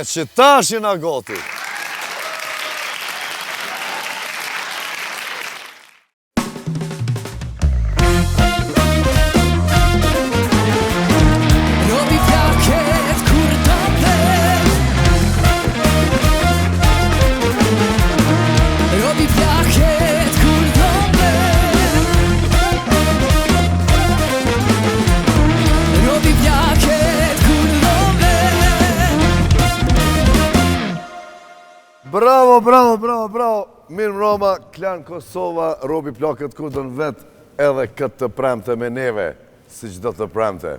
që tash jena gati. Bravo, bravo, bravo, bravo. Mirë mbrëma, Klan Kosova, Robi plakët kudën vetë edhe këtë të premte me neve, si çdo të premte.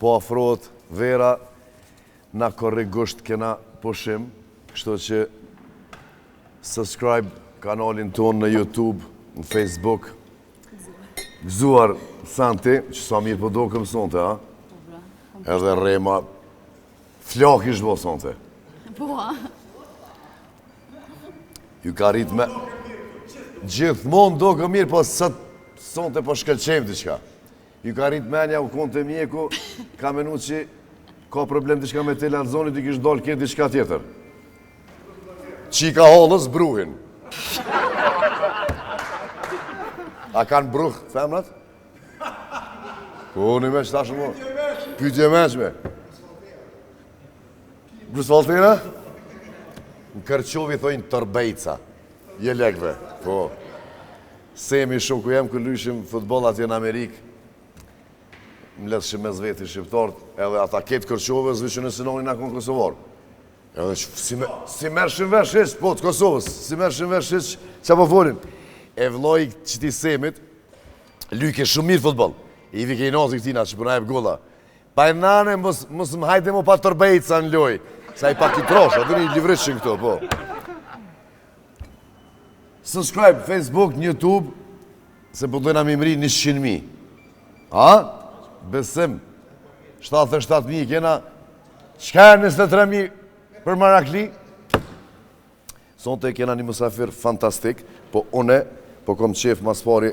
Po afrohet vera, na korrigusht kena pushim, kështu që subscribe kanalin tonë në YouTube, në Facebook. Gëzuar Santi, që sa mirë po do këm sonte, ha? Edhe Rema, flak ish bo sonte. Po, Ju ka rrit me... Gjithmonë do kë mirë, po sot sonte po shkëlqem diçka. Ju ka rrit menja, u konë të mjeku, ka menu që ka problem diçka me televizionit, i kishë dollë këtë diçka tjetër. Qika hollës bruhin. A kanë bruh, femrat? Po, një me që tashë mo. Pytje meqme. Brusfaltina? Në Kërqovi thojnë tërbejca, je lekve, po. Semi shumë ku jem, kër lyshim futbol atje në Amerikë, më letëshim me zveti shqiptarët, edhe ata ketë Kërqove zvishën e sinonin nga konë Kosovar. Edhe si mërshim vesh ish, po të Kosovës, si mërshim vesh ish, që po folin. E vloj qëti Semit, lyke shumë mirë futbol, i vike i nazi këtina që përna e golla. Pa e nane, mos më hajde mu pa tërbejca në loj. Sa i pak i trosh, atë një livrishin këto, po. Subscribe, Facebook, YouTube, se po dojna mi mri 100.000. A? Besim. 77.000 kena. Qka e 23.000 për Marakli? Sonte kena një musafir fantastik, po une, po kom qef mas pari.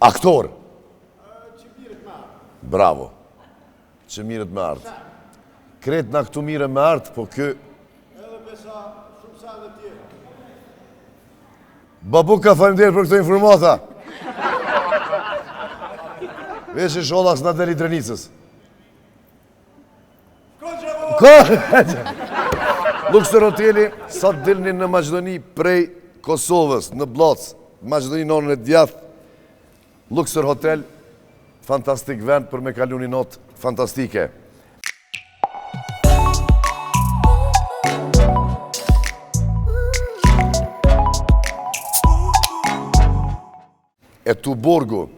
Aktor. Bravo. Që mirët me artë. Kretë nga këtu mire me artë, po kë... Edhe besa shumë sa dhe tjerë. Babuk ka faleminderit për këto informata. Vesh i shollak s'na deli Drenicës. Luxor hoteli, sa të dilni në Maqedoni prej Kosovës, në Blac, Maqedoni nonën e djathë. Luxor hotel, fantastik vend për me kalu një notë fantastike. E Tuborgu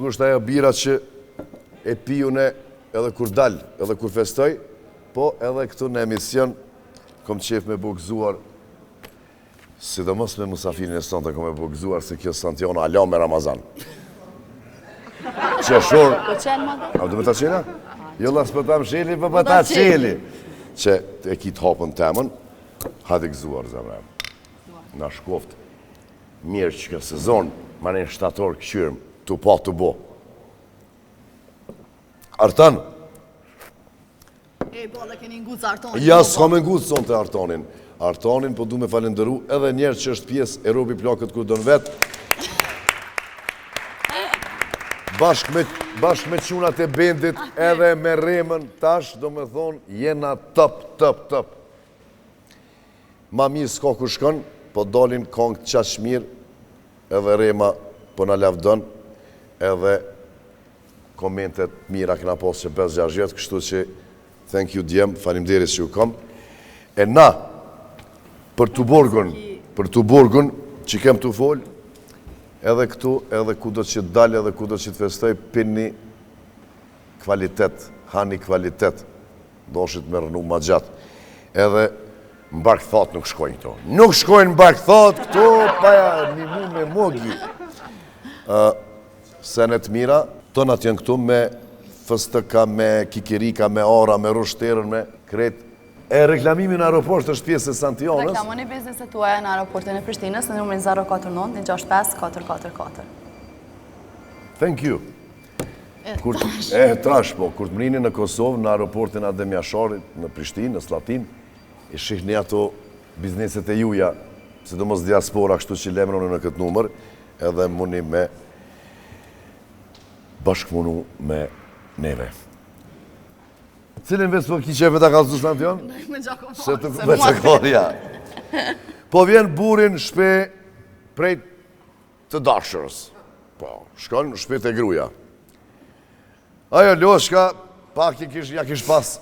është ajo bira që e pijune edhe kur dal, edhe kur festoj, po edhe këtu në emision kom qef me bukëzuar, sidomos me musafirin e sonte kom me bukëzuar se kjo Santiona ala me Ramazan. Që shorë... po qenë ma dhe? A du me ta qena? Jo la s'pëtam sheli, për ta qeli. Që e kitë hapën temën, hadi gëzuar zemrem. Na shkoft, mirë që kjo sezon, ma në shtator këshyrëm, të pa të bo. Artan? E, po dhe keni ngucë Artonin. Ja, s'ka me ngucë son të Artonin. Artonin, po du me falenderu edhe njerë që është pjesë e Robi plakët ku dënë vetë. Bashk me qunat e bendit edhe me Remën tash, do me thonë, jena top. Ma mirë s'ka ku shkon, po dalin kongë qash mirë, edhe Rema po në lavdon, edhe komentet mira këna posë që 5-6 jetë, kështu që thank you djem, falimderit që ju kom. E na, për të borgun, që kem të folë, edhe këtu, edhe ku do që dalë, edhe ku do që të festoj, pinni kvalitet, hani kvalitet, do shit me rënu ma gjatë. Edhe mbarkëthat nuk shkojnë këto. Nuk shkojnë mbarkëthat këto, paja një mu me mogi. Senet mira, tonat janë këtu me fëstëka, me kikirika, me ara, me rushterën, me kretë. E reklamimi në aeroport është pjesë e Santionës. Reklamoni bizneset tuaja në aeroportin e Prishtinës në numrin 049 65 444. Thank you. Trash, po, kur të mrini në Kosovë, në aeroportin Adem Jasharit, në Prishtinë, në Slatin, i shihni ato bizneset e juja, sidomos diaspora, kështu që lemroni në këtë numër, edhe muni me bashkëpunu me neve. Cilin vetë po kiqeve ta kalëzu Santion? Me Gjakomarë. Me Gjakomarë, ja. Po vjen burin shpe prej të dashërës. Po, shkon shpe të gruja. Ajo Loshka, pak ja kish pas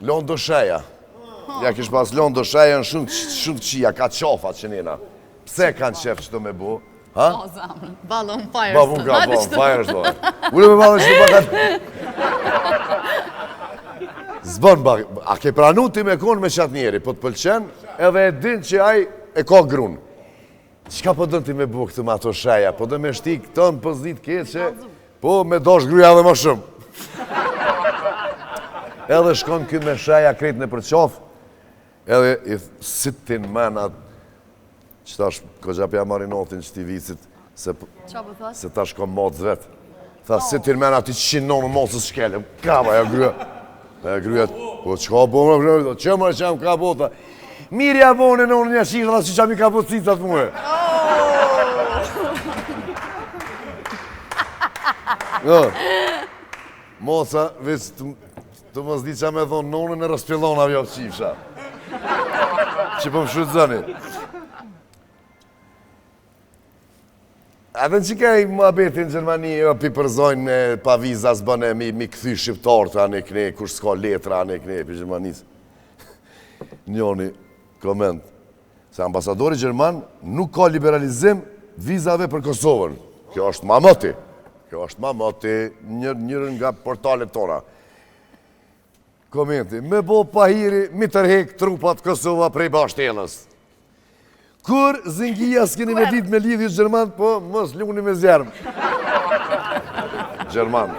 londo sheja. Ja kish pas londo sheja në shumë qia, ka qofat që njena. Pse kanë qef që të me bu? Ha? Ballon fire. Ballon fire është dojë. Ule me ballon që të bakat. Zbon, a ke pranu ti me konë me qatë njeri, po të pëlqen, edhe e din që aj e ka grun. Qka po dënë ti me bu këtë me ato sheja? Po dë me shtik të në pëzdit keqe, po me dosh gruja dhe më shumë. Edhe shkon këtë me sheja krejt në përqof, edhe i sitin menat, që tash këgjapja marinotin që ti vicit, se tash ka motës vetë. Tha, sitin menat ti qinonë motës shkele, kama ja gruja. E gruja, po qka bo më gruja, që më qam ka bo, tha, mirja bo në unë një shikë, tha, që qam i ka bo cicat muhe. Moca, veç të më zdi që me thonë nonën e rëspjellon avjo qifsha. Që po më shrudzoni. Edhe në që ka i muhabeti në Gjermani, pi përzojnë pa viza s'bëne mi këthy shqiptarët, anë e këne, kush s'ka letra, anë e këne, për Gjermanisë. Njoni, koment, se ambasadori Gjerman nuk ka liberalizim vizave për Kosovën. Kjo është mamoti. Kjo është mamoti njërën nga portalet tona. Komenti, me bo pahiri, mi tërhek trupat Kosova prej bashtelës. Kur zëngia s'keni me dit me lidhjë Gjerman, po mos luni me zjarëm. Gjerman.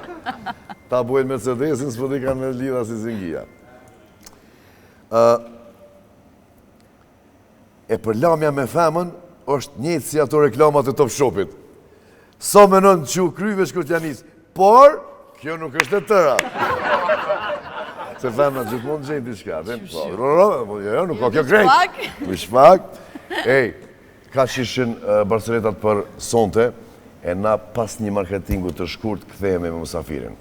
Ta bojnë Mercedesin, s'po di kanë me lidha si zëngia. E për lamja me femën, është njëtë si ato reklamat e Top Shopit. Sa menon që kryve shkurtjanis, por, kjo nuk është e tëra. Se femna gjithmonë gjenë t'i shka. Jo, nuk ka kjo krejt. Mishpak. Ej, ka që ishin Barcelonetat për sonte, e na pas një marketingu të shkurt, këthejme me mësafirin.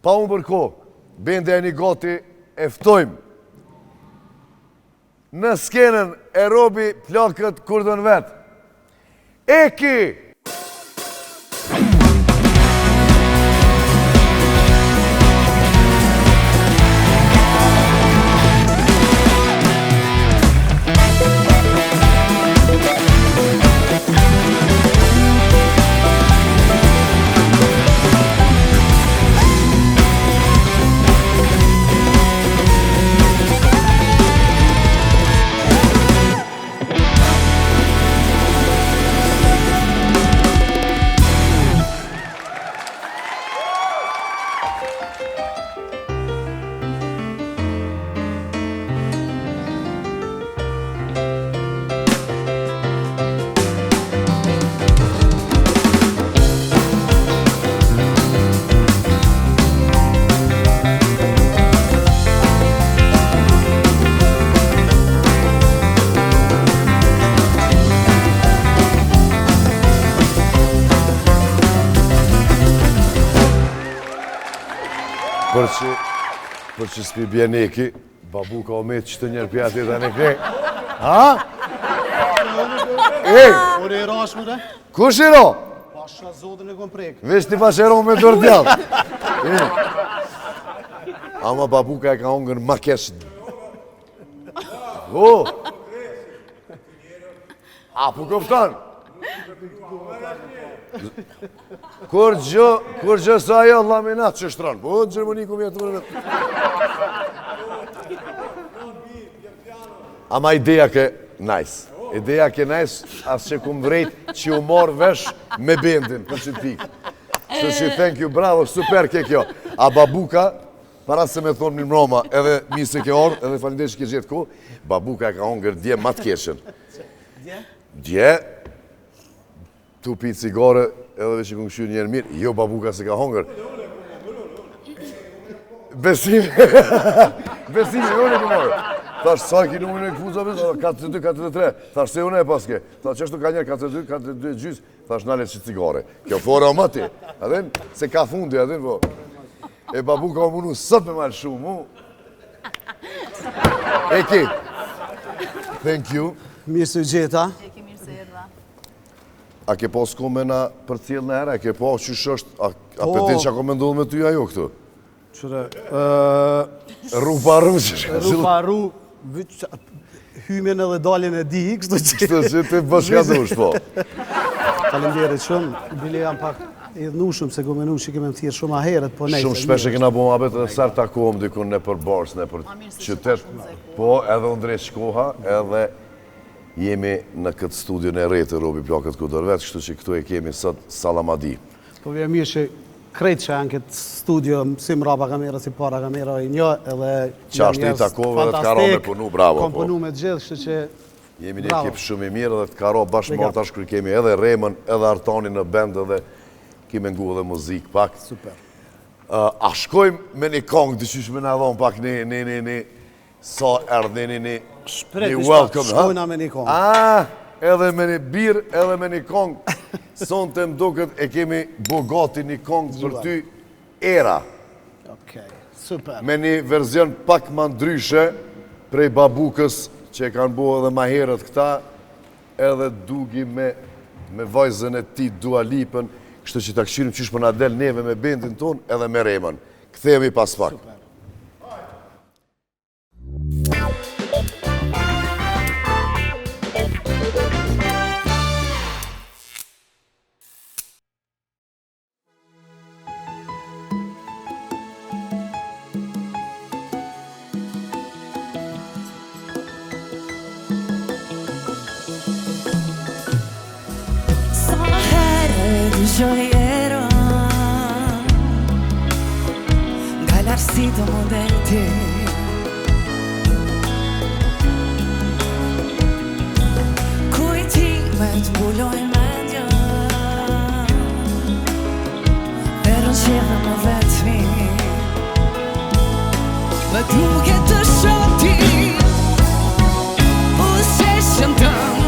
Pa unë përko, bende e një goti eftojmë. Në skenën e robi plakët kurdën vetë. Eki! Për që s'pi bjen Eki, babu ka omet që të njerë pjatit dhe në krej. Ha? Ej! Ore e rash më dhe? Kush i ro? Pasha zotën e kom prek. Vesh t'i pasheron me dërë djallë. Ama babu ka e ka ongën ma kesh. O! A, pu këftan? Kur gjë sa ajo laminat që shtronë, po në Gjermani ku vjetë mërë vetë. Ama ideja ke nice. Ideja ke nice, asë që kumë vrejt që u morë vesh me bendin, për që t'pikë. Që si thank you, bravo, super ke kjo. A babuka, para se me thonë një mroma, edhe mi se ke orë, edhe falindesh që ke gjithë ku, babuka e ka ongër dje matë keshen. Dje, tu pi cigare edhe veç i kënë këshu njerë mirë, jo babuka se ka hongër. Besime, unë e këmërë. Thash, sa ki numërin e këfuzave? 42, 43. Thash, se unë e paske. Thash, qështu ka njerë 42, 42 gjys. Thash, nale që cigare. Kjo fora më ti. Adhen, se ka fundi, adhen, po. E babuka më munu sot me malë shumë, mu. E ki. Thank you. Mirë se u gjeta. E ki mirë se erdha. A ke pas kome na për cjellë në era? A ke pas qysh është? A pëtin që ako me ndodhë me ty ajo këtu? Qëre, Rupa rru që shka zilë. rupa rru, hymen edhe daljen e di, kështu që... Kështu që ti bëshka dush, po. Falemderit shumë, bile jam pak idhnushëm se gomenu që kemë më thirë shumë aherët, po nejse. Shumë shpesh e kena bo më abet edhe sërë takohëm dikun në për bars, në për qytet. Po, edhe unë drejt shkoha, edhe jemi në këtë studion e rejtë Robi Plakët Kudërvet, kështu që këtu e kemi sot Salamadi. Po vje mirë që krejt që janë këtë studio, si mrapa kamera, si para kamera i një, edhe... Qashtë i takove dhe të karo me punu, bravo, po. Kom punu me gjithë, kështu që... Jemi një ekip shumë i mirë dhe të karo bashkë marrë tash kërë kemi edhe Remën, edhe Artani në bend edhe kime ngu dhe muzikë pak. Super. A shkojmë me një kongë, dyqysh me në dhonë pak një, sa erdhe një Shpret, welcome, ha? shkojna me një kongë. Edhe me një birë, edhe me një kongë. Son të mduket e kemi bogati një kongë për ty era. Okej, super. Me një verzion pak ma ndryshe prej babukës që e kanë bo edhe ma herët këta, edhe dugi me vajzën e ti Dua Lipën, kështë që ta këshirim qysh për na del neve me bendin ton edhe me Remën. Kthehemi pas pak. Super. Gioiero, galarcito modelti, kujtimet mbulojnë mendja, pero nxjerrë më vetmi, më duket të shoh ti, buzëqeshën tënde.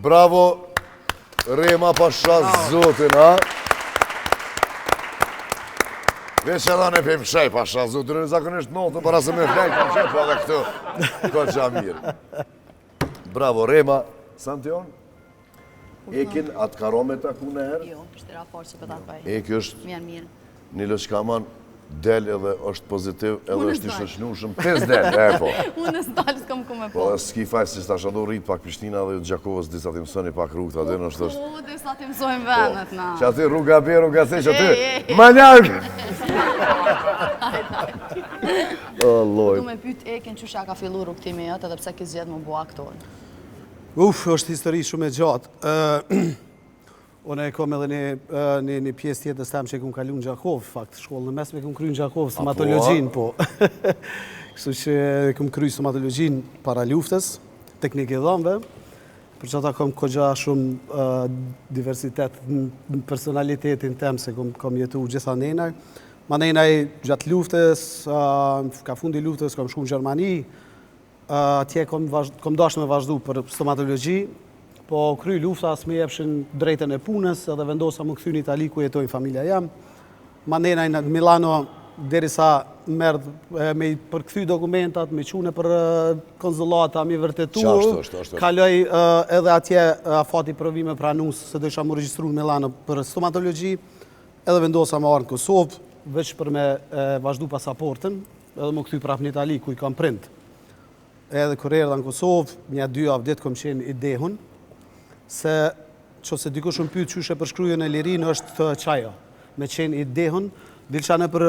Bravo, Rema pasha zotin, ha? Veç edhe në pim shej, pasha zotërën zakonisht notën, para se me flejt, për qëtë, po edhe këtu, ko qa mirë. Bravo, Rema, Santion, ekin atë karomet a ku në herë? Jo, shtira forë që pëtat baj. Eki është Mirë. një lëshkaman, del edhe është pozitiv, edhe është i shëshnushëm, 5 del, po. Unë në stalë s'kom ku me Po, po. dhe s'ki faj, si s'ta shado rritë pak Prishtina dhe Gjakovës, disa të mësoni pak rrugë, ta dhe nështë është. O, dhe sa të mësojmë vendet, na. Që aty rruga B, rruga C, që Ej, aty, manjarkë! O, loj. Du me pyt Ekin qysha ka fillu rrugtimi jëtë edhe pse ki zgjedh më bua aktor. Është histori shumë e gjatë. Unë e kom edhe një pjesë tjetër stem që e kom kalu në Gjakov, fakt, shkollën në mesme e kom kry në Gjakov, stomatologjin, po. Kështu që e kom kry stomatologjin para luftës, teknikë e dhëmve, për që ata kom kogja shumë diversitet në personalitetin tem, se kom jetu gjitha nenaj. Ma nenaj gjatë luftës, ka fundi luftës, kom shku në Gjermani, atje kom dashtë me vazhdu për stomatologji, po kry lufta s'me jepshin drejtën e punës, edhe vendosa më këthy në Itali ku jetojnë familja jam. Ma nenaj në Milano, derisa merdh me përkthy dokumentat, me qune për konzulata, me vërtetu, kaloj edhe atje fati provime pranus, se do isha më regjistru në Milano për stomatologji, edhe vendosa më arë në Kosovë, veç për me vazhdu pasaportën, edhe më këthy prap në Itali ku i kam prind. Edhe kur erdha në Kosovë, një 2 javë ditë kom qenë i dehun, se që se dikush më pyet qyshe për shkrujën e lirin është qaja. Me qenë i dehun, dilqa në për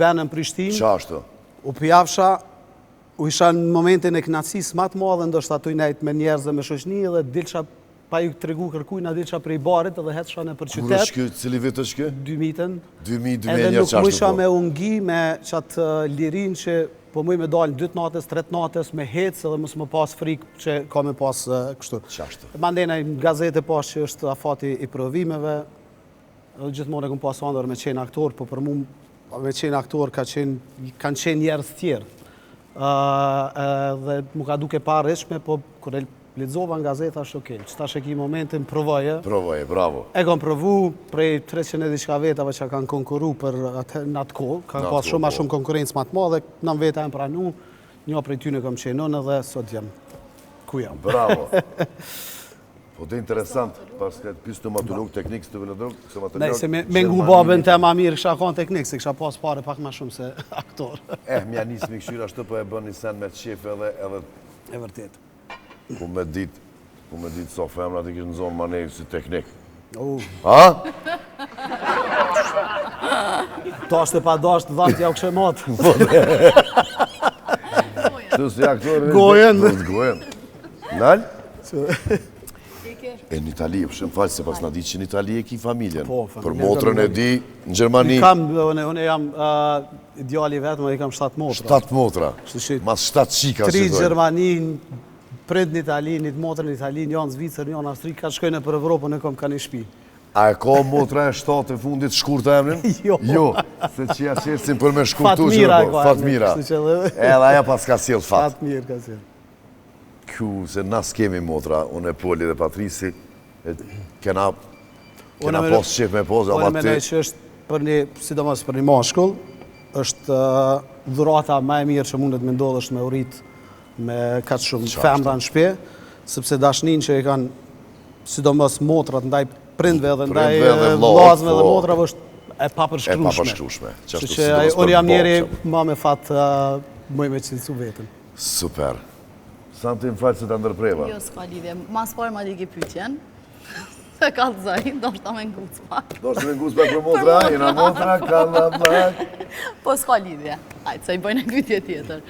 venën Prishtinë. Qashtu? U pjafsha, u isha në momentin e knatësis matë madhe, ndoshta tu i nejt me njerëz dhe me shoqni, dhe dilqa pa ju tregu kërkujna, dilqa prej barit edhe hetsha në për qytet. Kur është kjo, cili vit është kjo? 2000-ën. 2000 edhe njerë nuk qashtu musha po. me ungi me qatë lirin që po muj me dalë 2 natës, 3 natës me hecë edhe mos më pas frikë që ka me pas kështu. Qashtu? Mandena në gazete pas që është afati i provimeve, edhe gjithmonë e kom pas andër me qenë aktor, po për mu me qenë aktor kanë qenë njerëz tjerë. Dhe mu ka duke pa rishme, po kër e lexova në gazeta është okej. Që tash e ki momentin, provoje. Provoje, bravo. E kom provu prej 300 e diçka vetave që kanë konkuru për në atë kohë. Kanë pas shumë ma shumë konkurencë ma të madhe, në veta e më pranu, një prej tyne kom qenon edhe sot jam ku jam. Bravo. Po dhe interesant, pas këtë pysë stomatolog, teknik, stomatolog, Nej, se me ngu babën te ma mirë kësha kon teknik, se kësha pas pare pak ma shumë se aktor. Mja nisë me këshyra ashtë po e bën një sen me të qef edhe E vërtet. ku me ditë so femrat i kishë në zonë manej si teknik. Ha? Dashtë e pa dashtë, dhatë ja u këshë matë. Tu si aktorë... Gojen. Gojen. Nalë? E në Itali, për shumë falë, se pas në di që në Itali e ki familjen. Po, Për familjen motrën e kam di, në Gjermani... Une jam ideali vetë, më i kam 7 motra. 7 motra. Mas 7 qika 3 Gjermani, prind në Itali, një motrë në Itali, një në Zvicër, një në Astri, ka shkojnë për Evropën, e kom ka një shpi. A e ka motra e 7 e fundit shkurta emrin? Jo. Jo, se që ja qesin për me shkurtu që Fatmira në po. Fatmira. Edhe aja pas ka sjell fat. Fatmir ka sjell. Kju, se nas kemi motra, unë e Poli dhe Patrisi, kena pos qef me pozë, Unë ama menoj ti... që është për një, sidomos për një mashkull, është dhurata më e mirë që mundet me ndodhë është me urit me katë shumë femra në shpe, sepse dashnin që e kanë, sidomos motrat ndaj prindve dhe ndaj vllazëve dhe motrave është e papërshkrueshme. Që që unë jam njeri ma me fatë mëj me cilësu vetën. Super. Santi më falë se të ndërpreva. Jo, s'ka lidhje. Mas parë ma di ke pytjen. Se ka të zaj, do shta me nguc pak. Do shta me nguc pak për motra, jena motra, kalla pak. Po s'ka lidhje. Ajtë, se i bëjnë e pytje tjetër.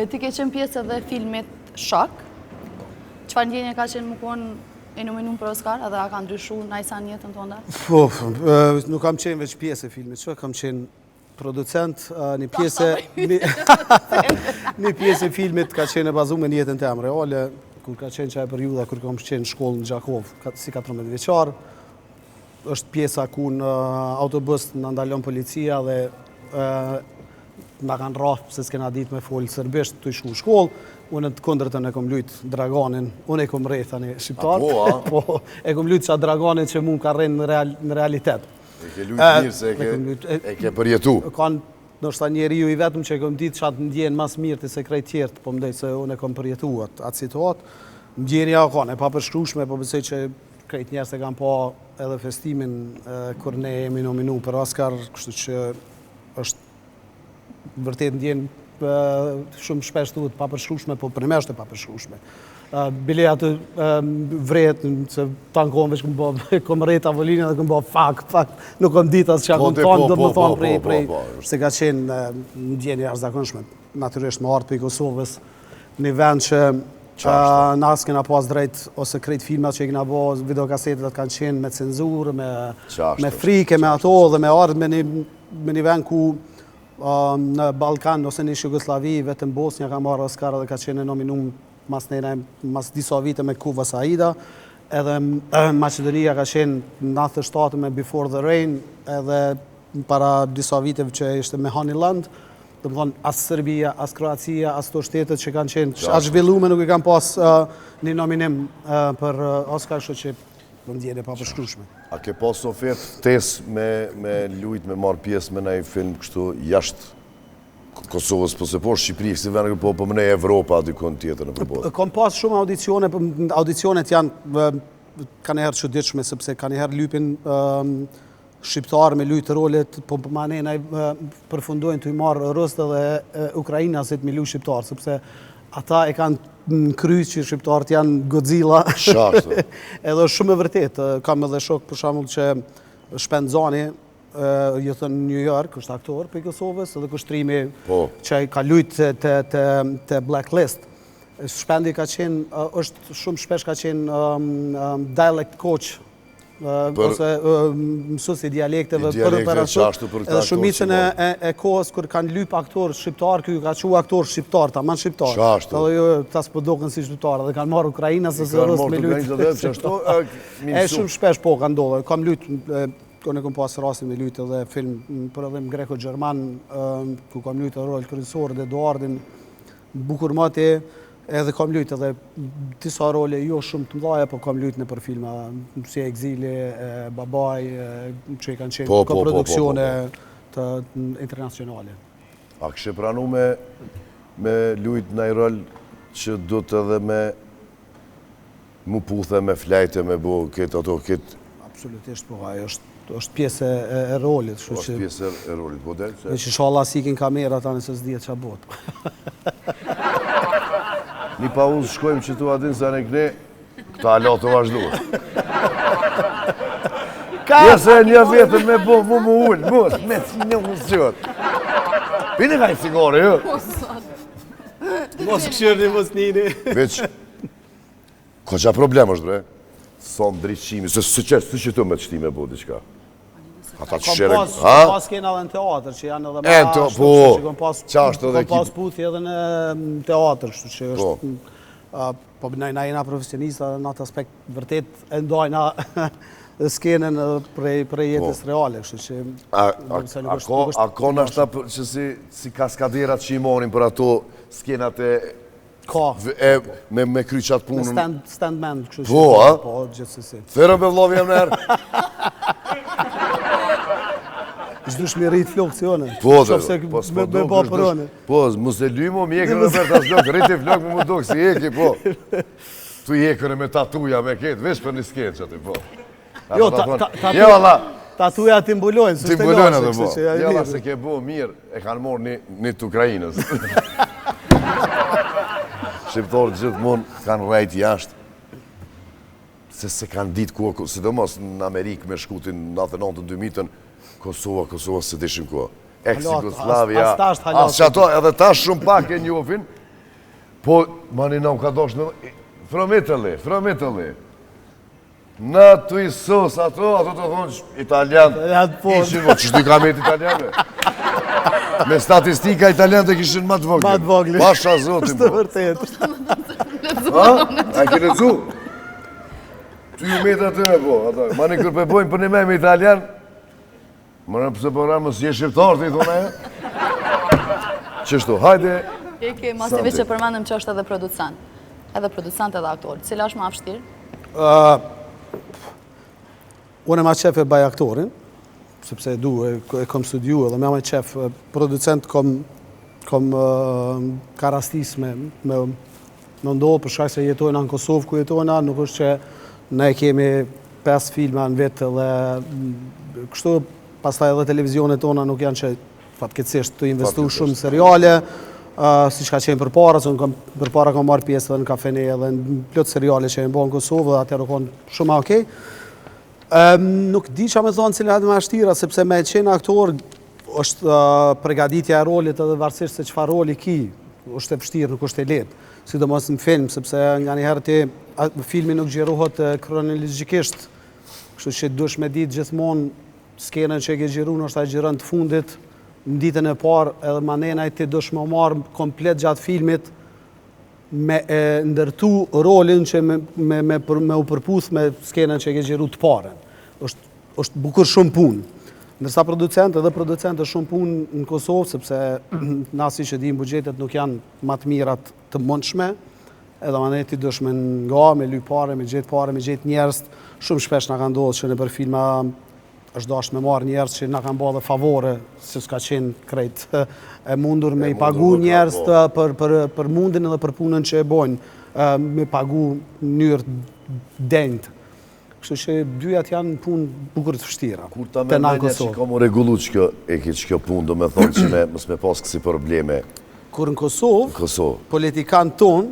Ti ke qenë pjesë edhe filmit Shok. Qëfar ndjenje ka qenë më konë e nominum për Oscar, edhe a ka ndryshu najsa njëtën të nda? Po, nuk kam qenë veç pjesë e filmit, që kam qenë producent, një pjesë e filmit ka qenë e bazu me njëtën të amë reale, kur ka qenë qaj periuda, kur kam qenë shkollë në Gjakov, si 14 vjeqar, është pjesa ku në autobus në ndalon policia dhe nga kanë rafë, se s'kena ditë me folë sërbisht të i shku shkollë, unë të kundërtën e kom lujtë Dragonin, unë e kom rejtë tani shqiptar, po, e kom lujtë qa Dragonin që mu ka rejnë në realitet. E ke lujtë mirë se e ke përjetu. Kanë, nështë ta njeriu i vetëm që e kom ditë që atë ndjenë mas mirë të se krejt tjertë, po mdej se unë e kom përjetu atë situatë. Ndjenja kanë, e pa përshkrushme, po besoj që krejt njerës e kanë pa edhe festimin kur ne jemi nominu për Oscar, kështu që është vërtet ndjenë shumë shpesh thuhet pa përshkrushme, po për me është e pa përshkrushme. Bileja të vret, se tanë kohën veç kom rejt avolinë dhe kom bo fakt, nuk kom ditë asë që kom thonë, do më thonë prej, se ka qenë ndjenja jashtëzakonshme. Natyrisht më ardhë për i Kosovës, një vend që në asë kena pas drejt, ose krejt filmat që i kena bo, videokasetet kanë qenë me cenzurë, me frike, me ato, dhe me ardhë me një vend ku në Balkan, ose në Jugoslavi, vetëm Bosnja ka marrë Oscar dhe ka qenë nominum mas disa vite me Kuva Saida, edhe Macedonia ka qenë 97 me Before the Rain, edhe para disa viteve që ishte me Honeyland, dhe më thonë, as Serbia, as Kroacia, as to shtetet që kanë qenë, as zhvillume nuk i kanë pas një nominim për Oscar, që më ndjene pa përshkrushme. A ke pas ofertë tes me lujt, me marrë pjesë me nëjë film kështu jashtë Kosovës, po se po Shqipëri, si vene po më ne Evropa, dikon tjetër në përbot? Kom pas shumë audicione, audicionet janë ka njëherë çuditshme, sepse ka njëherë lypin shqiptarë me lujtë rolet, po ma ne përfundojnë të i marrë Rusë dhe Ukrainasit me lujtë shqiptarë, sepse ata e kanë në kryq që shqiptarët janë Godzilla. Shashtë. Edhe shumë e vërtet, kam edhe shok për shembull që Shpenzani, jetën në New York, është aktor për Kosovës, edhe kështrimi që ka lujtë të Blacklist. Shpendi ka qenë, është shumë shpesh ka qenë dialect coach, ose mësues i dialekteve për operacion, edhe shumicën e kohës kur kanë lyp aktor shqiptar, ky ka qenë aktor shqiptar, tamam shqiptar. Edhe ta s'pëdokën si shqiptar, edhe kanë marrë Ukrainës ose Rusë me lujt. E shumë shpesh po ka ndodhur. Kam lujt, ne kom pas rastin me lujt edhe film për edhe greko-gjerman, ku kam lujt rol kryesor dhe Eduardin Bukurmati, edhe kam lujt edhe disa role jo shumë të mëdha, po kam lujt në për filma si Exili, Babaj, që i kanë qenë koproduksione të internacionale. A kështë pranu me lujt në i rol që do të edhe me mu puthe, me flejte, me bo këtë ato këtë? Absolutisht, po, ajo është pjesë e rolit. është pjesë e rolit, po del? Dhe që shala sikin kamera ta nëse s'dihet qa bot. Një pauzë shkojmë që tu adin sa në këne, këta ala të vazhduar. Jese një vetën me bo, mu ullë, me një mësjot. Pini ka i cigare, jo? Mos këshirni, mos njini. Veç, ko qa problem është, bre? Sonë drejtëqimi, se që të me të shti me bo diqka. Ata që shere... Kom pas kena edhe në teatr, që janë edhe ma ashtu, që kom pas puthi edhe në teatr, që është... Po na jena profesionista në atë aspekt, vërtet e ndojna skenën prej jetës reale, kështu që... A ka nashta që si kaskaderat që i monin për ato skenat e... Ka. Me kryqat punën. Me stand-man, kështu që... Po, a? Po, gjithësësi. Thërën për vlovi jam nërë. Shdush me rritë flokë si one. Po, me ba për one. Po, mos e lymo, mi ekën në për të flokë, rritë flokë me më dokë, si eki, po. Tu i ekën me tatuja me ketë, vesh për një skenë që ati, po. Jo, tatuja t'imbulojnë, së shte lashe, kështë që ja i mirë. mirë. Se ke bo mirë, e kanë morë një të Ukrajinës. Shqiptarët gjithmonë kanë rejt jashtë, se kanë ditë ku, sidomos në Amerikë me shkutin 99-2000-ën, Kosova se dishim ku. Ex-Jugoslavia, as që ato, edhe tash shumë pak e njofin, po, mani në ka dosh në... From Italy. Në të Isus, ato të thonë italian, ishin, që shtu i kamet italianve. Me statistika italianët e kishin ma të vogli. Pasha zotin, po. Së të vërtet. A ki lezu? Tu ju metë atë me po, ma në kërpe bojnë për një me italian, ma në pëse përra më si e shqiptarë të i thonë ajo. Qështu, hajde... Eke, masive që përmandëm që është edhe producent. Edhe producent edhe aktor. Cila është ma fështirë? Unë e ma qef e baj aktorin, sepse e du, e kom studiu, edhe me me qef, producent kom ka rastis me ndohë, për shkak se jetojna në Kosovë ku jetojna, nuk është që ne kemi 5 filma në vetë dhe kështu pastaj edhe televizionet tona nuk janë që fatkeqësisht të investu shumë seriale, si që ka qenë përpara, se unë përpara kam marrë pjesë edhe në Kafene edhe në plot seriale që e në bo në Kosovë dhe atërë konë shumë okej. Nuk di që me thonë cilat më ashtira, sepse me qenë aktor është pregaditja e rolit edhe varësisht se çfarë roli ki, është e vështirë, nuk është e lehtë. Sidomos në film, sepse nga njëherë filmi nuk gjirohet kronologjikisht, kështu që dush me ditë gjithmonë skenën që e ke gjiru në është a gjirën të fundit, në ditën e parë edhe manenaj ti dush me marë komplet gjatë filmit me ndërtu rolin që me u përputh me skenën që e ke gjiru të parën. është bukur shumë punë. Ndërsa producentë është shumë punë në Kosovë, sepse nasi që dim bugjetet nuk janë më të mirat të mundshme, edhe maneti dush me nga, me luj pare, me gjetë njerëz. Shumë shpesh na ka ndodhur që në për filma është dashur me marrë njerëz që na kanë bërë favore, se s'ka qenë krejt e mundur me i pagu njerëz për mundin edhe për punën që e bojnë, me pagu në mënyrë denjtë. Kështu që dyjat janë punë bukur të vështira. Kur ta me menja që ka mu regullu që kjo punë, do me thonë që mos me pas kësi probleme? Kur në Kosovë, politikanë tonë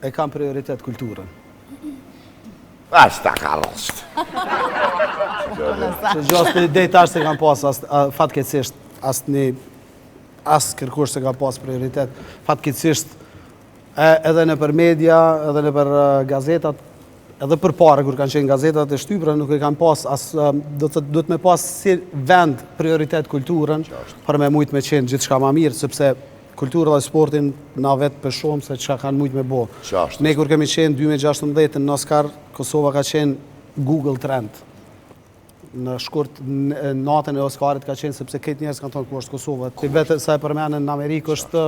e kanë prioritet kulturën. Ashtë ta ka rrështë. Që gjos për dejtë ashtë se kanë pas, fatkeqësisht, asë kërkush se ka pas prioritet, fatkeqësisht edhe në për media, edhe në për gazetat, edhe për pare, kur kanë qenë gazetat e shtypra, nuk e kanë pas, do të me pas si vend prioritet kulturën, për me mujtë me qenë gjithë shka ma mirë, sepse kultura dhe sportin na vetë për shumë se që kanë mujtë me bo. Ne kur kemi qenë 2016 në Oscar, Kosova ka qenë Google Trend. Në shkurt natën e Oscarit ka qenë, sepse këtë njerës kanë tonë ku është Kosova. Ti vetë sa e përmenën në Amerikë është,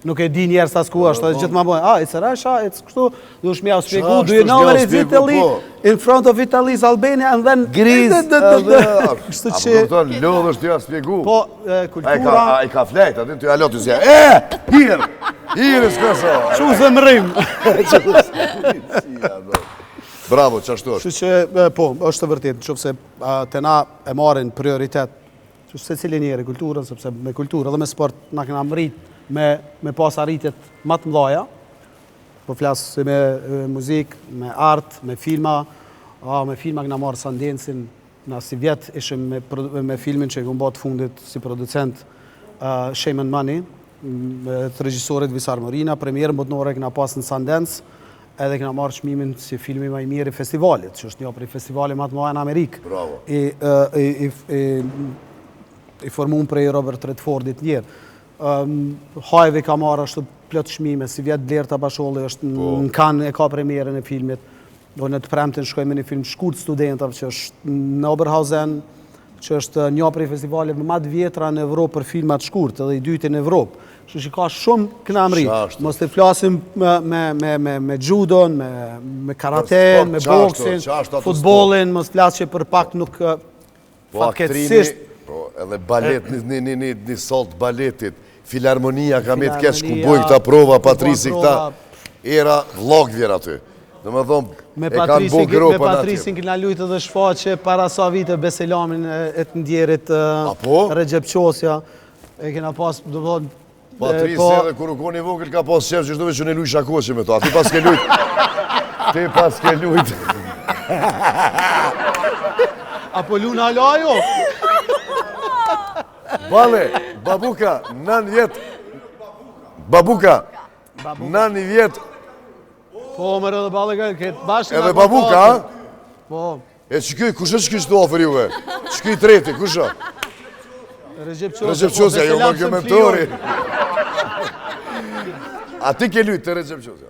nuk e di njerës as ku është, edhe gjithë ma bojnë, it's Russia, it's kështu, dush me ja spjegu, do you know where is Italy? In front of Italy is Albania, and then Greece, kështu që... A përton, lodhë është ja spjegu. Po, kultura... A i ka flejt, atin të jalot të zja, hirë s'këso. Që zemrim. Bravo, që ashtu është. Kështu që, po, është të vërtet, në qofë se të na e marin prioritet, që se cilin njeri kulturën, sepse me kulturë dhe me sport na këna mërit me pas arritjet më të mdhaja, po flasë si me muzik, me art, me filma, me filma këna marë Sundance-in, na si vjetë ishim me filmin që i këmë batë fundit si producent Shame and Money, të regjisorit Visar Morina, premierën botnore këna pas në Sundance, edhe këna marrë çmimin si filmi më i mirë i festivalit, që është një prej festivale më të mëdha në Amerikë. Bravo. I formuar prej Robert Redfordit tjerë. Hajve ka marrë ashtu plot çmime, si vjet Blerta Basholli është në Cannes e ka premierën e filmit. Do në të premten shkojmë në një film shkurt studentave që është në Oberhausen, që është një prej festivaleve më të vjetra në Evropë për filma të shkurt, edhe i dytë në Evropë. Kështu që ka shumë kënaqëri. Mos të flasim me judon, me karaten, me boksin, futbollin, mos flasje për pak nuk fatkeqësisht. Po, edhe balet, një salt baletit, Filharmonia ka me të kesh ku boj këta prova, Patrisi këta, era vlog vjera ty. Në më thonë, e kanë bo gropën aty. Me Patrisin këna lujtë edhe shfaqe para sa vite Beselamin e të ndjerit Recep Qosja. E kena pas, do më thonë, Patrisi edhe kur u koni vogël ka pas qef që shdove që në luj shakoqe me to. Ti pas ke lujt. Ti pas ke lujt. Apo luna lajo? Bale, babuka, nën vjet. Babuka, nën vjet. Po, mërë dhe bale këtë bashkë. Edhe babuka, ha? Po. E që kush është që të ofër juve? Që këj treti, kush është? Recep Qosja, jo më kjo mentori. A ti ke lujtë të Recep Qosja?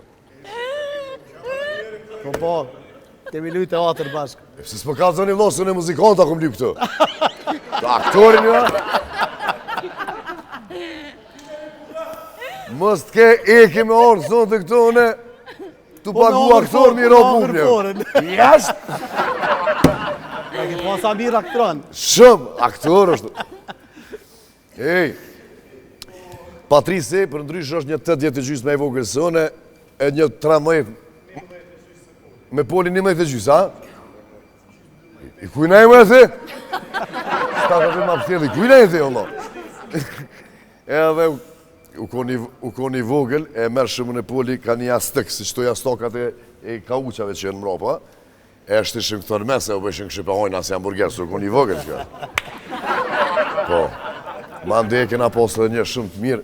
Po, kemi lujtë e atër bashkë. Se s'po ka zoni vlosën e muzikanta kom lujtë këtu. Të aktorin jo? Mos t'ke eki me orë, thonë të këtu une, tu pagu aktor një ro publik. Jashtë? Ke Po sa mirë aktron. Shumë, aktor është. Ej, Patrici, për ndrysh është një 8 vjetë gjysë me e vogël se une, e një 13, me Poli 11 e gjysë, a? I kujna e më e the? Sta të të më apëtjeli, kujna e the, Allah? Edhe u koni vogël, e merë shumë në Poli, ka një jastek, si qëto jastokat e kauqave që jenë mropa, e shtishim këtër mese, u bëshim këshipe hojnë asë hamburger, su koni vogël, shka. Po, ma ndë e kena posë dhe një shumë të mirë,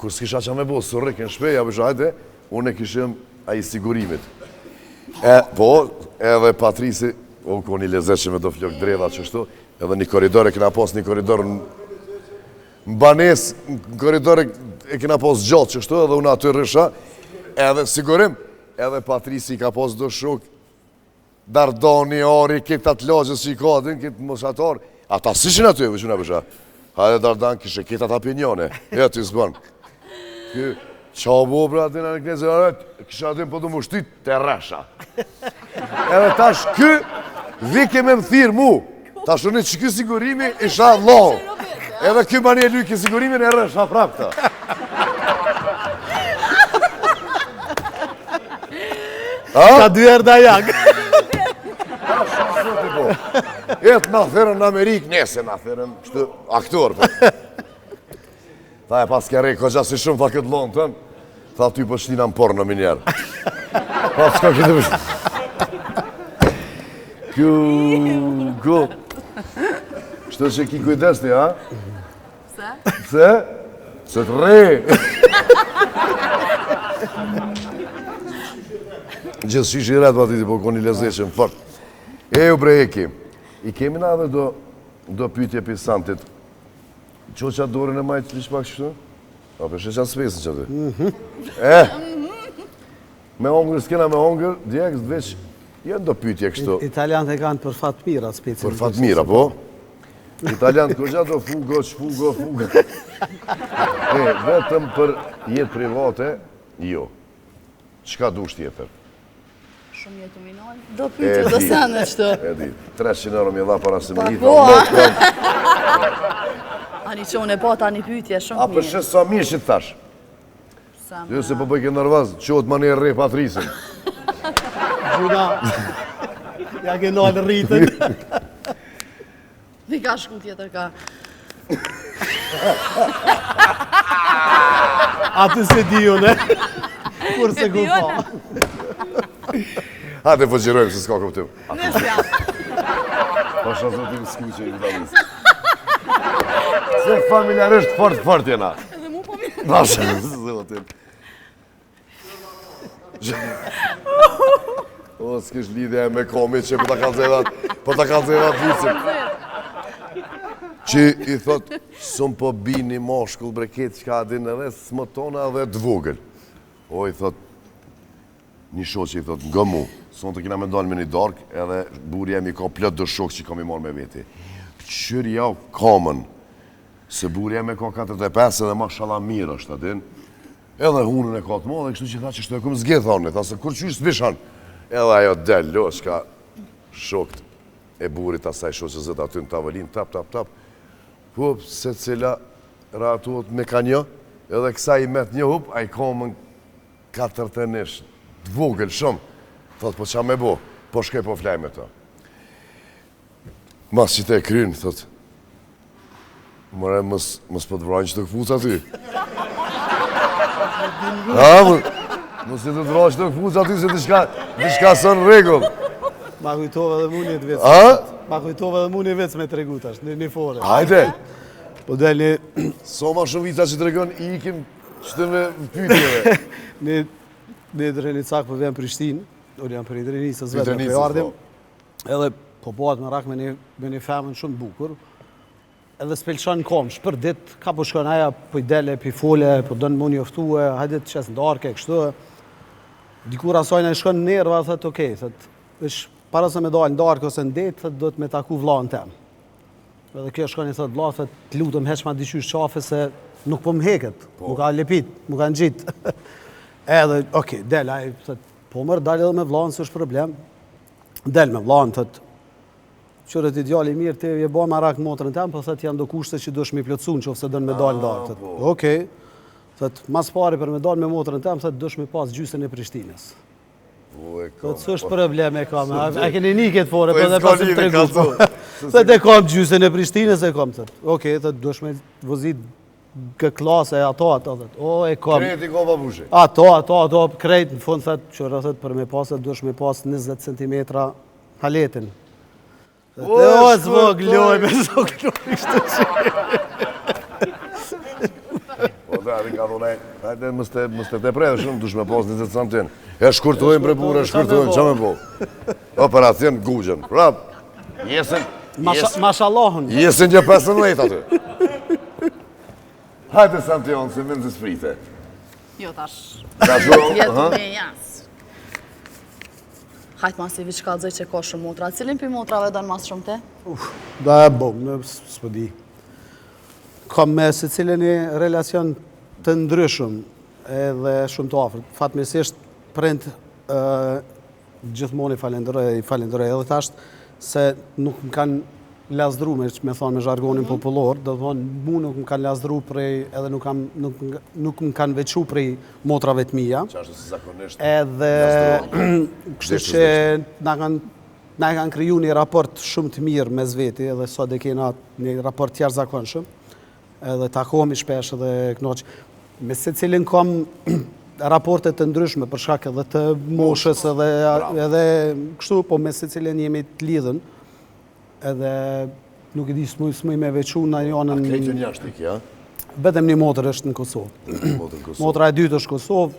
kur s'kisha që me bo, sërri, kënë shpeja, bësha, hajde, unë e kishim a i sigurimit. Po, edhe Patrici, u koni lezet që me do flok dreva qështu, edhe një koridor e kena posë, një koridor në banes, në koridor e kena posë gjatë qështu, edhe unë aty rësha, edhe sigurim, edhe Patrici ka posë do shuk, Dardoni, Ari, këtë atë lagjës që i kadin, këtë moshatar, ata si që në aty, vëquna bësha. Hajde Dardan, kishe këtë atë opinione, e ty s'bën. Qa bo, bra, aty në knezë, kisha aty më pëtë më shtyt, të resha. Edhe tash, vike me më thirë mu, tash unë që kë sigurimi, isha Allah. Edhe kë mani e lyke sigurimin e resha prap ta. Ka 2 herë da jakë. Jetë në thërën në Amerikë, nese në thërën, kështë aktor. Tha e pas kërrej, ko gjasi shumë, tha këtë lonë tënë, tha ty për shtina më porë në minjerë. Pa, s'ka këtë për Kju, kështë që ki kujdes ti, ha? Pse? Pse? Se të re. Gjithë shishi retë pa ti, po koni lezeqen fort. E u bre Eki, i kemi na dhe do pytje pisantit. Qo që atë dorën e majtë lish pak qështu? A për shë qatë spesën që aty. Me ongër, s'kena me ongër, djekës dveç, jenë do pytje kështu. Italianët e kanë për fatë mira specialisht. Për fatë mira, po? Italianët ko gjatë do fugo. Vetëm për jetë private, jo. Qka dush tjetër? Shumë jetë minoj, do pyqë do sanë qëto. E di, 300 euro mi dha para se me Po, ani që unë e po ta një pytje shumë A për shë sa mirë që të thash? Jo se po bëjke nërvaz, qotë ma një rrej Patrisin. Gjuna, ja ke nalë rritën. Dhe ka shku tjetër ka. Atë se di unë, kur se ku pa. Hajde po gjirojmë se s'ka këptim. Nësë jam. Pasha zotin s'kuqe i vdalis. Se familjarisht fort jena. Edhe mu po mirë. Pasha zotin. O, s'kish lidhja me komit që po ta kalë zevat vicim. Që i thot, sëm po bini moshkull breket që ka adin edhe smëtona edhe dvogël. O, i thot, një shok që i thot, nga mu, sonë të kina me ndalë me një dark, edhe buri jemi ka plët dë shok që kam i marrë me veti. Qërë jau kamën, se buri jemi ka 45 edhe ma shala mirë është adin, edhe hunën e ka të mo, dhe kështu që tha që shtu e këmë zgethë anë, tha se kur që ishtë vishan, edhe ajo dello, shka shokt e burit asaj shok që zëtë aty në tavolin, tap, po, se cila ratuot me ka një, edhe kësa i met një hup, a i kamën 4 të nishë, të vogël shumë, thot, po qa me bo, po shkej po flaj me ta. Mas që te e krynë, thot, mëre, mës po të vrajnë që të këfuca ty. Mës të vrajnë që të këfuca ty, se të shka sën regull. Ma kujtove dhe muni e të vecë. A? Ma kujtove dhe muni e vecë me tregu tash, një fore. Hajde. Po del një... So ma shumë vita që të regon, i ikim që të me pytjeve. Një Drenicak për vem Prishtinë, unë jam për i Drenicës vetë, Drenicës, për ardim, edhe po bëhat me rak me një femën shumë bukur, edhe s'pelqan në komsh, për dit, ka po shkon aja, po i dele, po i fole, po dënë më njoftue, hajde të qesë ndarke, kështu, dikur asajnë e shkon në nerva, thët, okej, thët, është para se me dalë ndarke ose në det, thët, do të me taku vlanë tem. Edhe kjo shkon i thët, vla, thët, të lutëm heq ma diqysh qafe se nuk po më heket, mu ka lepit, mu ka në gjitë. Edhe, okej, del, ajë, thët, po mërë dalë edhe me vlanë, së është problem. Del me vlanë, thët, Qërët i djali mirë, te je bo marak motrën tem, po thët janë do kushte që dush mi plotësu në qofë se dënë me dalë ndarë. Okej. Thët, mas pari për me dalë me motrën tem, thët dush me pas gjysën e Prishtines. Thët, së është probleme kam, a keni një këtë fore, për dhe pasim tregu. Thët, e kam gjysën e Prishtines, e kam, thët. Okej, thët, dush me vëzit kë klase, ato, thët. O, e kam. Kreti ko babushe. Ato, krejt, në fund, thët, qërë, thët, për me pasët, dush me pas 20 cm haletin. O, zvogloj, me zvogloj, ishte që. Po da, ka dhune, hajde mëste te prejdhe shumë, dush me pas 20 cm. E shkurtojmë bre burë, shkurtojmë, që me po? Operacion gugjen, rap. Mashallahun. Jesin që 15 aty. Hajde Santion, se më në sprite. Jo, tash. Ka shumë, Jetë me jasë. Hajtë masivi që ka dzej që ka shumë motra. Cilin për motrave dënë mas shumë te? Da e bom, në s'po di. Kam me se cilin një relacion të ndryshëm edhe shumë të afërt. Fatmirësisht prind gjithmonë i falenderoj edhe thasht se nuk më kanë lazdru me thonë me zhargonin popullor, do të thonë mu nuk më kanë lazdru prej edhe nuk më kanë veçu prej motrave të mija. që është si zakonisht. Edhe kështu që na kanë kriju një raport shumë të mirë mes veti edhe sot e kena një raport tjerë zakonshëm edhe takohemi shpesh edhe knoq. Me se cilin kam raportet të ndryshme për shkak edhe të moshës edhe kështu, po me se cilin jemi të lidhën edhe nuk e di s'muj me veçu në janën... A krejtë një ashtë iki, ja? Betëm një motër është në Kosovë. Motra e dytë është Kosovë,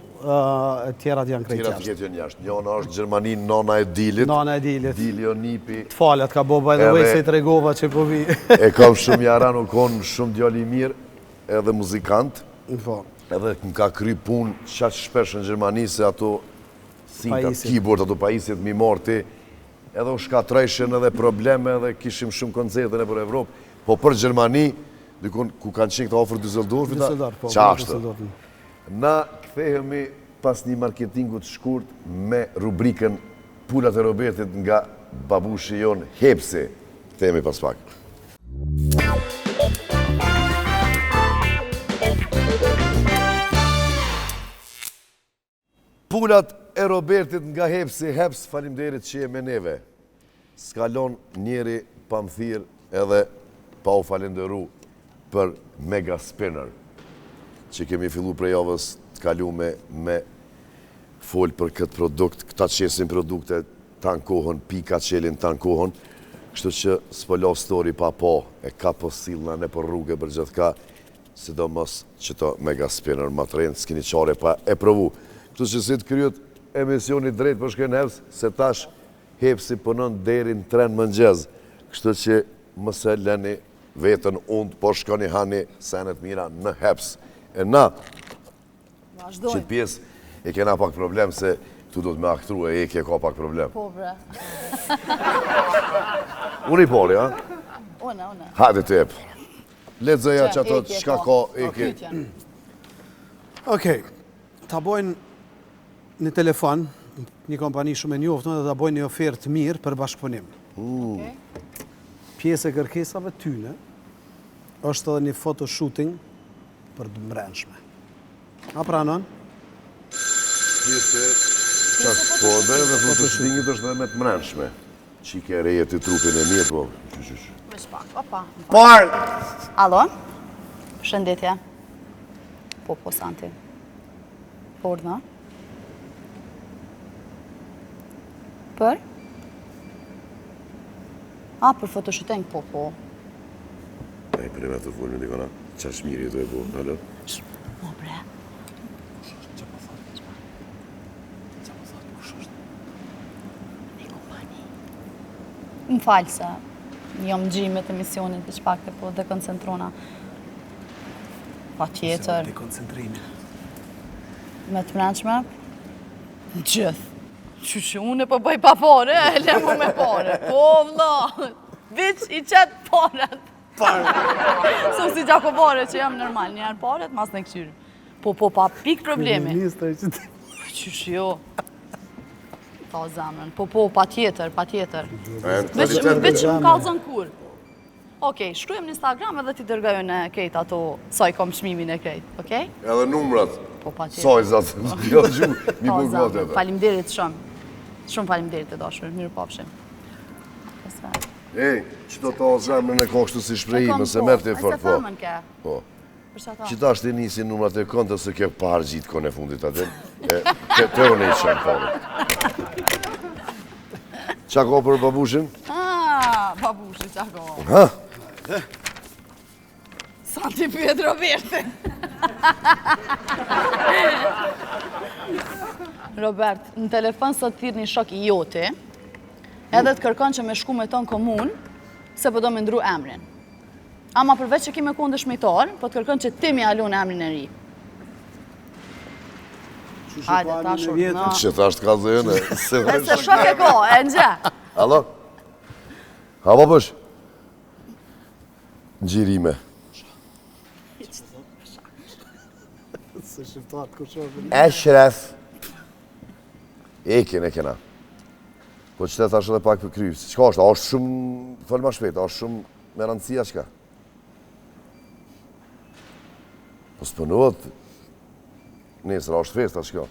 e tjerat janë krejtë jashtë. Tjerat këtë një ashtë. Njona është Gjermani, nona e Dilit. Nona e Dilit. Dili o nipi. Të falet, ka bo by the way se i tregova që po vi. E kam shumë jara, nuk konë shumë djali mirë, edhe muzikant. Edhe më ka kry punë qatë shpesh në Gjermani, se ato sintat, keyboard, ato pajisjet mi morti, edhe u shkatrejshen edhe probleme, edhe kishim shumë koncertën e për Evropë, po për Gjermani, dikun ku kanë qenë këta ofër Düsseldorfit, qashtë. Na kthehemi pas një marketingu të shkurt me rubrikën Pulat e Robertit nga babushi jon Hepsi. Kthehemi pas pak. Pulat e Robertit nga Hepsi. Heps, faleminderit që je me neve. Skalon njeri pa më thirr edhe pa u falenderu për Mega Spinner, që kemi fillu prej javës të kalume me folë për këtë produkt, këta qesin produkte tankohën, pika qelin tankohën, kështu që s'po love story pa po, e ka po silna në për rrugë për gjithë ka, sidomos që to Mega Spinner ma të rejnë, s'kini qare pa e provu. Kështu që si të kryet emisioni drejt për shkën Heps, se tash Hepsi pënon deri në 3 mëngjez, kështu që mëse leni vetën undë, po shkoni hani senet mira në Heps. E na, qëtë pjesë, e kena pak problem se tu do të me aktru e ke ka pak problem. Po, bre. Unë i poli, ha? Une. Hajde të epë. Letëzëja që ato shka ka eke. Okej, ta bojnë një telefon, një kompani shumë e njoftë, dhe ta bojnë një ofertë mirë për bashkëpunim. Pjesë e kërkesave tyne është edhe një photoshooting për të mrenshme. A pranon? Pjesë qatë kode dhe photoshootingit është dhe me të mrenshme. Qike reje të trupin e mirë, po. Vesh pak, opa. Parë! Alo? Shëndetje. Po, Santi. Por, në? Për? A, për photoshooting, po. E, për e me të fullë, Nikona, qash mirë jetu e po, halo? Mo, bre. Më falë se jam gjimet e misionit për shpakte, po dhe koncentrona. Pa tjetër. Dekoncentrimi. Me të mrenqme? Gjithë. Që unë e po bëj pa pare, e le mu me pare. Po, vla, biç i qetë paret. Su si gjako pare që jam normal, njerë paret, mas në këshyri. Po, pa pik problemi. Ministra që të... Qysh jo. Ta zemrën. Po, pa tjetër, pa tjetër. Veç Veç më kallzon kur. Okej, shkrujem në Instagram edhe ti dërgojnë në kejt ato saj kom çmimin e kejt, okej? Edhe numrat. Po, pa tjetër. Soj, zatë, jo të gjumë, mi Ta burgot zemrën. edhe. Faleminderit shumë. Shumë faleminderit të dashur, mirë pafshim. Ej, që do ta zemrën e kokshtu si shprehime, se merë të fort, po. Po. Që ta është të nisi numrat e kontë, se kjo parë gjitë kone fundit atë. Të unë i qënë parë. Qa ko për babushin? Babushi, qa ko? Ha? Sa ti pyet Roberti? Robert, në telefon sot thirr një shok i joti, edhe të kërkon që me shku me ton komun, se po do me ndru emrin. Ama përveç që ki me kundë shmitar, po të kërkon që ti mi alun emrin e ri. Hajde, ta shok, no. Që ta është ka zëjënë, se E se shok e ko, e në gjë. Alo? Ha, babush? Gjirime. Se shiftat ku shohë. Eshref. Ekin e kena. Po qëtë tash edhe pak për kryvës. Qka është? A është shumë, fëllë ma shpejt, a është shumë me rëndësia qka? Po s'pënohet, nesër, a është festa qka?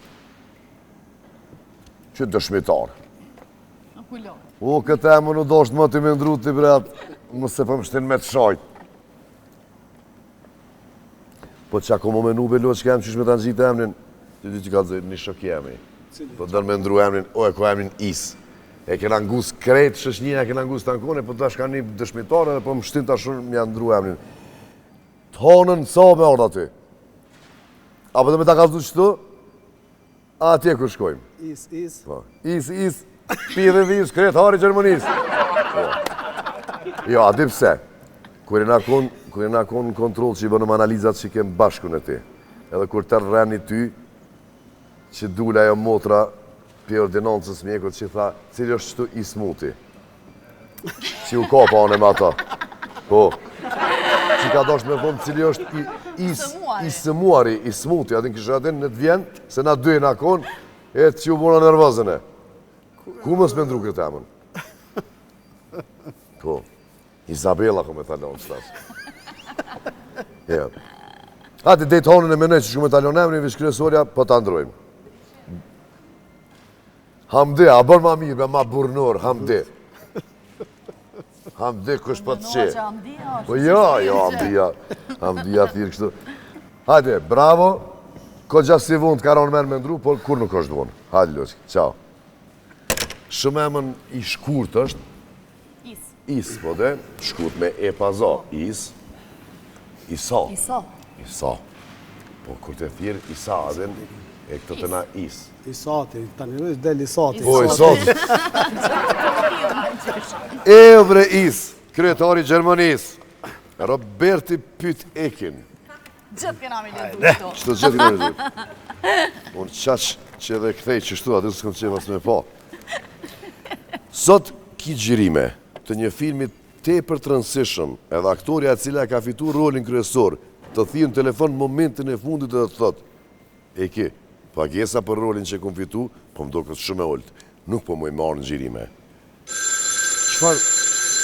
Që dëshmitar. O, këtë e më në dosht më të me ndru të bret, më se për më shtin me të shajt. Po që ako më menu belo që kemë qysh me të në gjitë emnin, të dy që ka të zëjtë një shok jemi. Po dërë me ndru emnin, o e ko emnin Is. E kena ngus krejt shëshnjina, e kena ngus të ankone, po të ashka një dëshmitare dhe po më shtin të ashur më janë ndru emnin. Të honën sa me orda ty. Apo dhe me ta ka zdu qëtu, atje kur shkojmë. Is. Po. Is, pidhe dhis, kretari Gjermonis. Jo, adi pse, kur e na kon në kontrol që i bënëm analizat që i kemë bashku në ti, edhe kur të rreni ty, që dule ajo motra për ordinancës mjekot që i tha, cili është qëtu i smuti. Që u ka pa anë me ata. Po. Që ka dosh me thonë cili është i sëmuari, i smuti, atin kështë atin në të vjen, se na dy na kon, e që u bona nervozën e. Ku mës me ndru këtë emën? Po. Izabela ku me talon qëtas. Ja. Hati dejtë honën e menoj që shku me talon emrin, vish kryesorja, po të ndrojmë. Hamdi, a bërë ma mirë, ma burnor, Hamdi. Hamdi, kush po të qe. Po Hamdia thirë kështu. Hajde, bravo. Ko gjas si vund, ka ronë merë me ndru, por kur nuk është vonë. Hajde, Loqi, ciao. Shumë emën i shkurt është. Is, po dhe, shkurt me e paza. Isa. Po, kur të thirë, Isa, adhen, e këtë të na Is. Isati, tani është del Isati. Po, Isati. E bre Is, kryetari Gjermonis. Roberti pyt Ekin. Gjithë kena me lëndu këto. Qëto gjithë kena me lëndu. Unë qaq që edhe këthej qështu, aty s'kom që mas me pa. Sot ki gjirime të një filmit tepër të rëndësishëm, edhe aktoria e cila ka fitu rolin kryesor, të thijë në telefon momentin e fundit dhe të thot, Eki, pagesa për rolin që kom fitu, po më do këtë shumë e oltë, nuk po më i marë në gjirime. Qëfar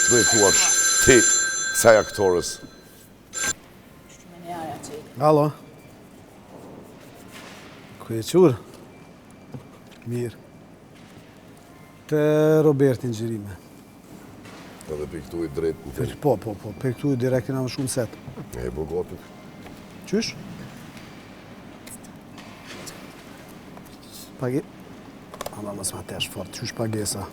do i thuash ti, kësaj aktorës? Alo. Ku e qurë? Mirë. Të Robertin gjirime. Edhe për këtu i drejt në të Po, për këtu i direktin anë shumë set. e bogatit. Qysh? Ama mos ma tesh fort, qysh pagesa?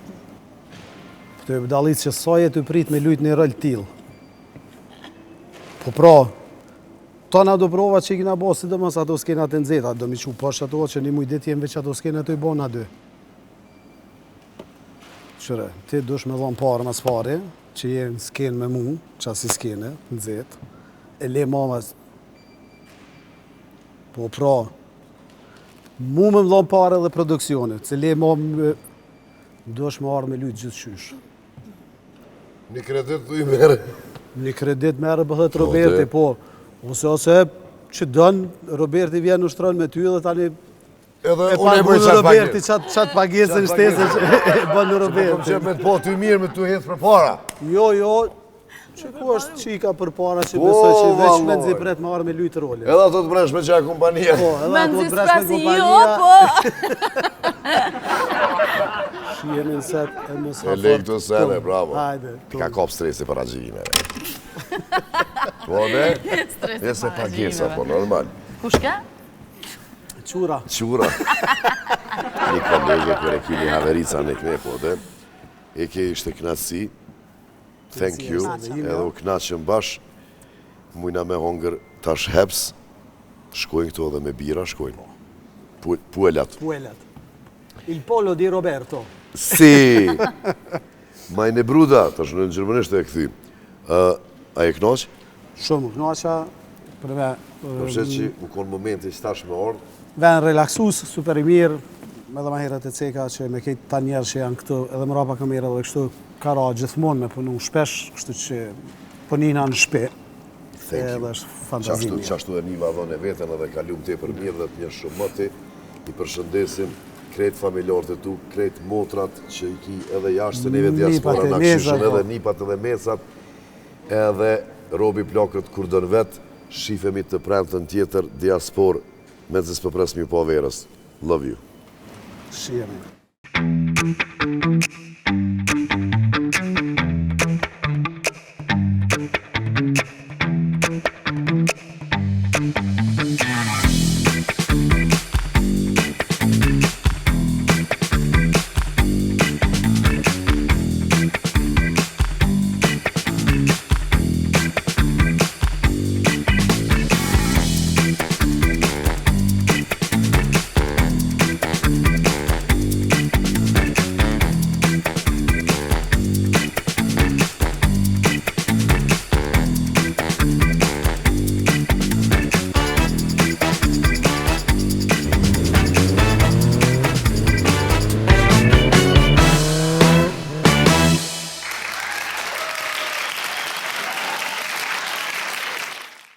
Këtë e bëdalit që saje të prit me lujt një rëll t'il. Po pra, ta na do prova që i kina bo, si do mos ato s'kena të nëzeta, do mi që pash ato që një mujdet jem veç ato s'kena të i bo na dy. Qëre, ti dush me dhonë parë mas pari, që jenë s'ken me mu, që asi s'kene, nëzet, e le mamas. Po pra, mu me më dhonë parë edhe produksionit, se le mamë dush me arë me lujtë gjithë qysh. Një kredit të i mere. Një kredit merë bëhet Roberti, po. Ose që dënë, Roberti vjen në shtronë me ty dhe tani Edhe E unë e bëj pagu qatë Roberti, pagesë. qatë pagesë në shtesë që e bënë Kom Roberti. qep me të po ty mirë me të hecë për para. Jo, që ku është qika për para që besoj që veç vallaj. me nëzipret më arë me lujtë rolin. Edhe ato të bresh me qaj kompania. Po, edhe Me ato të nëzis bresh me prasi jo, kompania, po. shihemi në set e mos E le këto sene, bravo. Hajde. Ka kop stresi për agjime. Po ne? Stresi Ese para pagesa, gjimeve. po normal. Kush ka? Qura. Qura. Një kolege kër e kini Haverica në këne, po dhe. E ke ishte knatësi. Thank you. Edhe u knaqëm bash. Mujna me hongër tash heps. Shkojnë këto edhe me bira, shkojnë. Puelat. Puelat. Il polo di Roberto. Si! Majne bruda, tash në gjermanisht e këthy. A e knaq? Shumë knoqa, për me Përshë që u konë momenti që tash me orë. ven relaksus, super i mirë, edhe ma herët e ceka që me kejtë ta njerë që janë këtu, edhe më rapa kamerë edhe kështu ka ra gjithmonë me punu shpesh, kështu që punina në shpe. Thank you. Edhe është fantazi mirë. Qashtu e një vadhon e vetën edhe kalum te për mirë dhe të një shumë mëti. I përshëndesim krejt familjarët e tu, krejt motrat që i ki edhe jashtë të neve diaspora Nipat e në mezat, këshyshën edhe po. nipat edhe mesat. Edhe robi plakët kur dën vetë, shifemi të premtën tjetër diaspor me zës përpres mjë po verës. Love you. Shihemi.